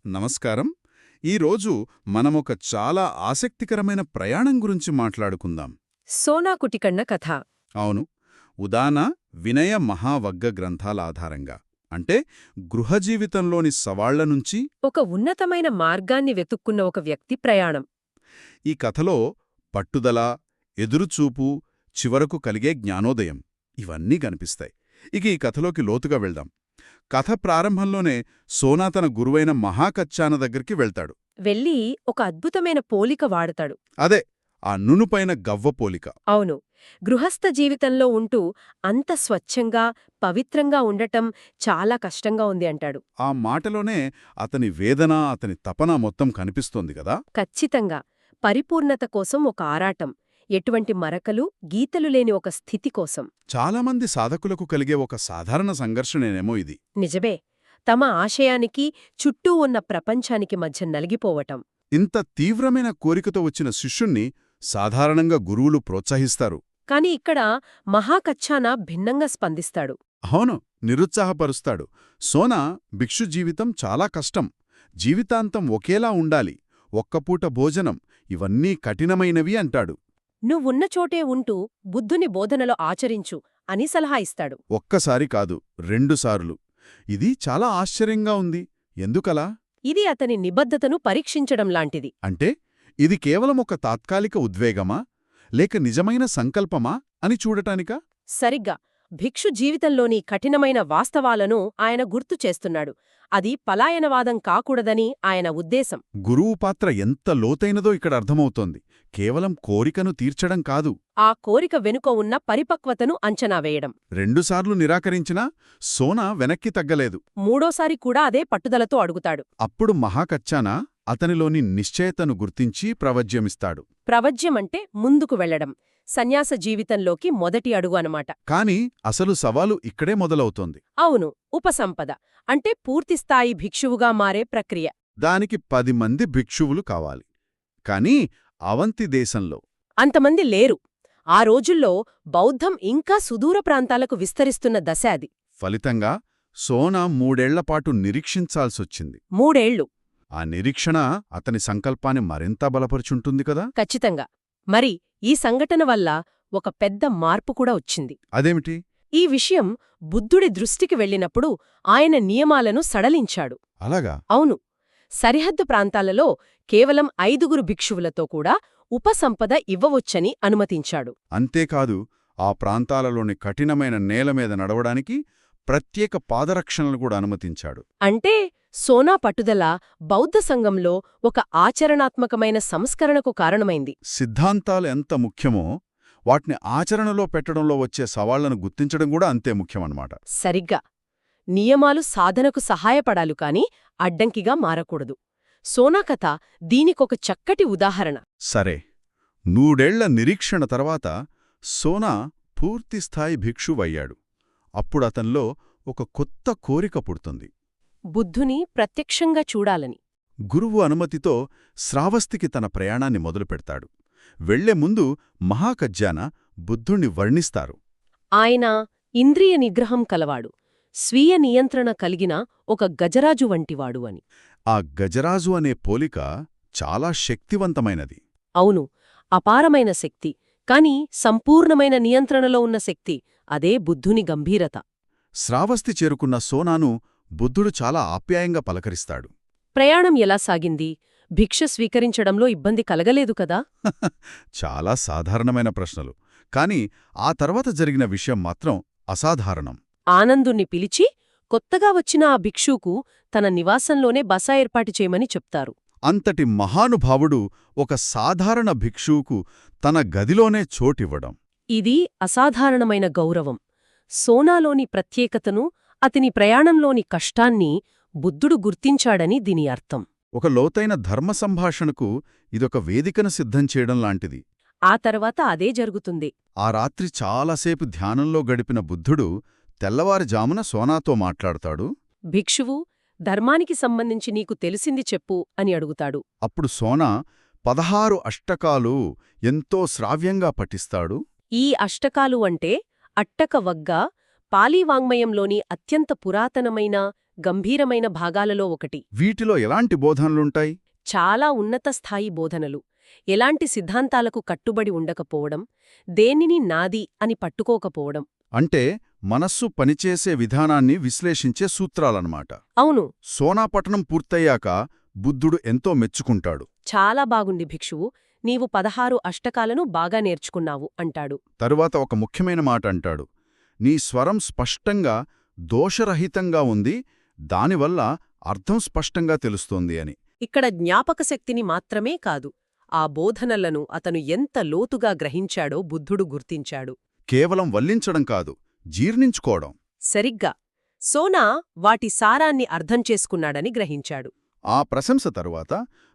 నమస్కారం. ఈరోజు మనమొక చాలా ఆసక్తికరమైన ప్రయాణం గురించి మాట్లాడుకుందాం. సోనా కుటికಣ್ణ కథ. అవును, ఉదాన వినయ మహావగ్గ గ్రంథాల ఆధారంగా, అంటే గృహజీవితంలోని సవాళ్ల నుంచి ఒక ఉన్నతమైన మార్గాన్ని వెతుక్కున్న ఒక వ్యక్తి ప్రయాణం. ఈ కథలో పట్టుదల, ఎదురుచూపు, చివరకు కలిగే జ్ఞానోదయం ఇవన్నీ కనిపిస్తాయి. ఇక ఈ కథలోకి లోతుగా వెళ్దాం. కథ ప్రారంభంలోనే సోనా తన గురువైన మహాకచ్చాన దగ్గరికి వెళ్తాడు. వెళ్ళి ఒక అద్భుతమైన పోలిక వాడతాడు. అదే, ఆ నునుపైన గవ్వ పోలిక. అవును, గృహస్థ జీవితంలో ఉంటూ అంత స్వచ్ఛంగా, పవిత్రంగా ఉండటం చాలా కష్టంగా ఉంది అంటాడు. ఆ మాటలోనే అతని వేదన, అతని తపన మొత్తం కనిపిస్తోంది గదా. ఖచ్చితంగా. పరిపూర్ణత కోసం ఒక ఆరాటం, ఎటువంటి మరకలు, గీతలు లేని ఒక స్థితి కోసం. చాలామంది సాధకులకు కలిగే ఒక సాధారణ సంఘర్షణేనేమో ఇది. నిజమే. తమ ఆశయానికి, చుట్టూ ఉన్న ప్రపంచానికి మధ్య నలిగిపోవటం. ఇంత తీవ్రమైన కోరికతో వచ్చిన శిష్యుణ్ణి సాధారణంగా గురువులు ప్రోత్సహిస్తారు. కాని ఇక్కడ మహాకచ్చాన భిన్నంగా స్పందిస్తాడు. అవును, నిరుత్సాహపరుస్తాడు. సోనా, భిక్షు జీవితం చాలా కష్టం. జీవితాంతం ఒకేలా ఉండాలి. ఒక్కపూట భోజనం, ఇవన్నీ కఠినమైనవి అంటాడు. నువ్వున్న చోటే ఉంటూ బుద్ధుని బోధనలో ఆచరించు అని సలహా ఇస్తాడు. ఒక్కసారి కాదు, రెండుసార్లు. ఇది చాలా ఆశ్చర్యంగా ఉంది. ఎందుకలా? ఇది అతని నిబద్ధతను పరీక్షించడం లాంటిది. అంటే ఇది కేవలం ఒక తాత్కాలిక ఉద్వేగమా, లేక నిజమైన సంకల్పమా అని చూడటానికా? సరిగ్గా. భిక్షు జీవితంలోని కఠినమైన వాస్తవాలను ఆయన గుర్తు చేస్తున్నాడు. అది పలాయనవాదం కాకూడదని ఆయన ఉద్దేశం. గురువు పాత్ర ఎంత లోతైనదో ఇక్కడ అర్థమవుతోంది. కేవలం కోరికను తీర్చడం కాదు, ఆ కోరిక వెనుక ఉన్న పరిపక్వతను అంచనా వేయడం. రెండుసార్లు నిరాకరించినా సోనా వెనక్కి తగ్గలేదు. మూడోసారి కూడా అదే పట్టుదలతో అడుగుతాడు. అప్పుడు మహాకచ్చాన అతనిలోని నిశ్చయతను గుర్తించి ప్రవజ్యమిస్తాడు. ప్రవజ్యమంటే ముందుకు వెళ్లడం, సన్యాస జీవితంలోకి మొదటి అడుగు అనమాట. కాని అసలు సవాలు ఇక్కడే మొదలవుతోంది. అవును, ఉపసంపద అంటే పూర్తిస్థాయి భిక్షువుగా మారే ప్రక్రియ. దానికి 10 మంది భిక్షువులు కావాలి. కాని అవంతి దేశంలో అంతమంది లేరు. ఆ రోజుల్లో బౌద్ధం ఇంకా సుదూర ప్రాంతాలకు విస్తరిస్తున్న దశ అది. ఫలితంగా సోనా 3 ఏళ్లపాటు నిరీక్షించాల్సొచ్చింది. 3 ఏళ్లు. ఆ నిరీక్షణ అతని సంకల్పాన్ని మరింత బలపరుచుంటుంది కదా. ఖచ్చితంగా. మరి ఈ సంఘటన వల్ల ఒక పెద్ద మార్పు కూడా వచ్చింది. అదేమిటి? ఈ విషయం బుద్ధుడి దృష్టికి వెళ్ళినప్పుడు ఆయన నియమాలను సడలించాడు. అలాగా? అవును. సరిహద్దు ప్రాంతాలలో కేవలం 5 భిక్షువులతో కూడా ఉపసంపద ఇవ్వవచ్చని అనుమతించాడు. అంతేకాదు, ఆ ప్రాంతాలలోని కఠినమైన నేలమీద నడవడానికి ప్రత్యేక పాదరక్షణలు కూడా అనుమతించాడు. అంటే సోనా పట్టుదల బౌద్ధ సంఘంలో ఒక ఆచరణాత్మకమైన సంస్కరణకు కారణమైంది. సిద్ధాంతాలు ఎంత ముఖ్యమో, వాటిని ఆచరణలో పెట్టడంలో వచ్చే సవాళ్లను గుర్తించడం కూడా అంతే ముఖ్యమన్నమాట. సరిగ్గా. నియమాలు సాధనకు సహాయపడాలు కాని అడ్డంకిగా మారకూడదు. సోనా కథ దీనికొక చక్కటి ఉదాహరణ. సరే, 3 ఏళ్ల నిరీక్షణ తర్వాత సోనా పూర్తిస్థాయి భిక్షువయ్యాడు. అప్పుడతన్లో ఒక కొత్త కోరిక పుడుతుంది. బుద్ధుని ప్రత్యక్షంగా చూడాలని. గురువు అనుమతితో శ్రావస్తికి తన ప్రయాణాన్ని మొదలుపెడతాడు. వెళ్లే ముందు మహాకజ్జాన బుద్ధుణ్ణి వర్ణిస్తారు. ఆయన ఇంద్రియ నిగ్రహం కలవాడు, స్వీయ నియంత్రణ కలిగిన ఒక గజరాజు వంటివాడు అని. ఆ గజరాజు అనే పోలిక చాలా శక్తివంతమైనది. అవును, అపారమైన శక్తి. కాని సంపూర్ణమైన నియంత్రణలో ఉన్న శక్తి, అదే బుద్ధుని గంభీరత. శ్రావస్తి చేరుకున్న సోనాను బుద్ధుడు చాలా ఆప్యాయంగా పలకరిస్తాడు. ప్రయాణం ఎలా సాగింది? భిక్ష స్వీకరించడంలో ఇబ్బంది కలగలేదు కదా? చాలా సాధారణమైన ప్రశ్నలు. కాని ఆ తర్వాత జరిగిన విషయం మాత్రం అసాధారణం. ఆనందుణ్ణి పిలిచి కొత్తగా వచ్చిన ఆ భిక్షుకు తన నివాసంలోనే బస ఏర్పాటు చేయమని చెప్తారు. అంతటి మహానుభావుడు ఒక సాధారణ భిక్షువుకు తన గదిలోనే చోటివ్వడం. ఇది అసాధారణమైన గౌరవం. సోనాలోని ప్రత్యేకతను, అతని ప్రయాణంలోని కష్టాన్ని బుద్ధుడు గుర్తించాడని దీని అర్థం. ఒక లోతైన ధర్మ సంభాషణకు ఇదొక వేదికను సిద్ధం చేయడం లాంటిది. ఆ తర్వాత అదే జరుగుతుంది. ఆ రాత్రి చాలాసేపు ధ్యానంలో గడిపిన బుద్ధుడు తెల్లవారుజామున సోనాతో మాట్లాడతాడు. భిక్షువు, ధర్మానికి సంబంధించి నీకు తెలిసింది చెప్పు అని అడుగుతాడు. అప్పుడు సోనా 16 అష్టకాలు ఎంతో శ్రావ్యంగా పఠిస్తాడు. ఈ అష్టకాలు అంటే అట్టక వగ్గ, పాలీ వాంగ్మయంలోని అత్యంత పురాతనమైన గంభీరమైన భాగాలలో ఒకటి. వీటిలో ఎలాంటి బోధనలుంటాయి? చాలా ఉన్నత స్థాయి బోధనలు. ఎలాంటి సిద్ధాంతాలకు కట్టుబడి ఉండకపోవడం, దేనిని నాది అని పట్టుకోకపోవడం. అంటే మనస్సు పనిచేసే విధానాన్ని విశ్లేషించే సూత్రాలన్నమాట. అవును. సోనాపట్నం పూర్తయ్యాక బుద్ధుడు ఎంతో మెచ్చుకుంటాడు. చాలా బాగుంది భిక్షువు, నీవు 16 అష్టకాలను బాగా నేర్చుకున్నావు అంటాడు. తరువాత ఒక ముఖ్యమైన మాట అంటాడు. నీ స్వరం స్పష్టంగా దోషరహితంగా ఉంది, దానివల్ల అర్థం స్పష్టంగా తెలుస్తోంది అని. ఇక్కడ జ్ఞాపకశక్తిని మాత్రమే కాదు, ఆ బోధనలను అతను ఎంత లోతుగా గ్రహించాడో బుద్ధుడు గుర్తించాడు. కేవలం వల్లించడం కాదు, జీర్ణించుకోవడం. సరిగ్గా. సోనా వాటి సారాన్ని అర్థం చేసుకున్నాడని గ్రహించాడు. ఆ ప్రశంస తరువాత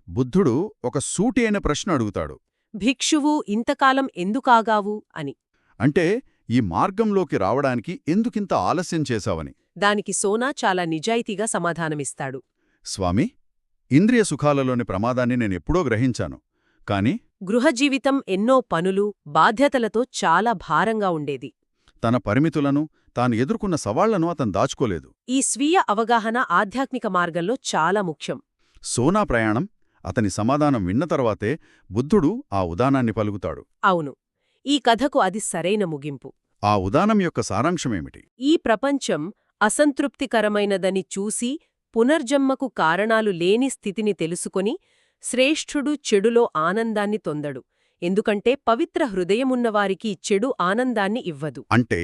బుద్ధుడు ఒక సూటి అయిన ప్రశ్న అడుగుతాడు. భిక్షువు ఇంతకాలం ఎందుకాగావు అని. అంటే ఈ మార్గంలోకి రావడానికి ఎందుకింత ఆలస్యం చేశావని. దానికి సోనా చాలా నిజాయితీగా సమాధానమిస్తాడు. స్వామీ, ఇంద్రియ సుఖాలలోని ప్రమాదాన్ని నేనెప్పుడో గ్రహించాను. కాని గృహజీవితం ఎన్నో పనులు, బాధ్యతలతో చాలా భారంగా ఉండేది. తన పరిమితులను, తాను ఎదుర్కొన్న సవాళ్లను అతను దాచుకోలేదు. ఈ స్వీయ అవగాహన ఆధ్యాత్మిక మార్గంలో చాలా ముఖ్యం. సోనా ప్రయాణం, అతని సమాధానం విన్న తర్వాతే బుద్ధుడు ఆ ఉదానాన్ని పలుకుతాడు. అవును. ఈ కథకు అది సరైన ముగింపు. ఆ ఉదానం యొక్క సారాంశమేమిటి? ఈ ప్రపంచం అసంతృప్తికరమైనదని చూసి పునర్జన్మకు కారణాలు లేని స్థితిని తెలుసుకొని శ్రేష్ఠుడు చెడులో ఆనందాన్ని పొందడు. ఎందుకంటే పవిత్ర హృదయమున్నవారికి చెడు ఆనందాన్ని ఇవ్వదు. అంటే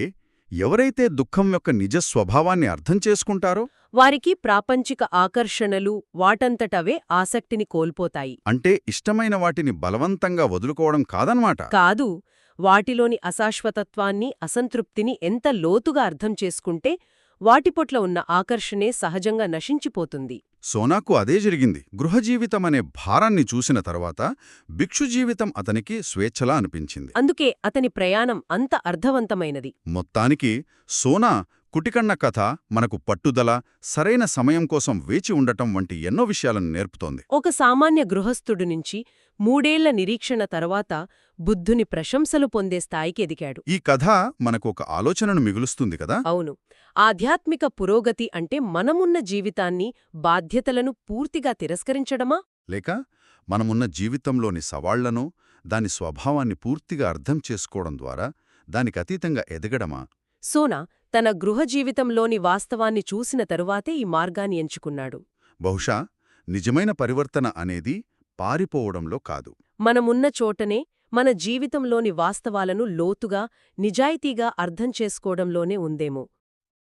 ఎవరైతే దుఃఖం యొక్క నిజ స్వభావాన్ని అర్థం చేసుకుంటారో వారికి ప్రాపంచిక ఆకర్షణలు వాటంతటవే ఆసక్తిని కోల్పోతాయి. అంటే ఇష్టమైన వాటిని బలవంతంగా వదులుకోవడం కాదన్నమాట. కాదు, వాటిలోని అశాశ్వతత్వాన్ని, అసంతృప్తిని ఎంత లోతుగా అర్థం చేసుకుంటే వాటిపట్ల ఉన్న ఆకర్షణే సహజంగా నశించిపోతుంది. సోనాకు అదే జరిగింది. గృహజీవితమనే భారాన్ని చూసిన తర్వాత భిక్షుజీవితం అతనికి స్వేచ్ఛలా అనిపించింది. అందుకే అతని ప్రయాణం అంత అర్థవంతమైనది. మొత్తానికి సోనా కుటికన్న కథ మనకు పట్టుదల, సరైన సమయం కోసం వేచి ఉండటం వంటి ఎన్నో విషయాలను నేర్పుతోంది. ఒక సామాన్య గృహస్థుడి నుంచి 3 ఏళ్ల నిరీక్షణ తర్వాత బుద్ధుని ప్రశంసలు పొందే స్థాయికి ఎదిగాడు. ఈ కథ మనకు ఒక ఆలోచనను మిగులుస్తుంది కదా. అవును. ఆధ్యాత్మిక పురోగతి అంటే మనమున్న జీవితాన్ని, బాధ్యతలను పూర్తిగా తిరస్కరించడమా? లేక మనమున్న జీవితంలోని సవాళ్లను, దాని స్వభావాన్ని పూర్తిగా అర్థం చేసుకోవడం ద్వారా దానికి అతీతంగా ఎదగడమా? సోనా తన గృహజీవితంలోని వాస్తవాన్ని చూసిన తరువాతే ఈ మార్గాన్ని ఎంచుకున్నాడు. బహుశా నిజమైన పరివర్తన అనేది పారిపోవడంలో కాదు, మనమున్న చోటనే మన జీవితంలోని వాస్తవాలను లోతుగా, నిజాయితీగా అర్థం చేసుకోవడంలోనే ఉందేమో.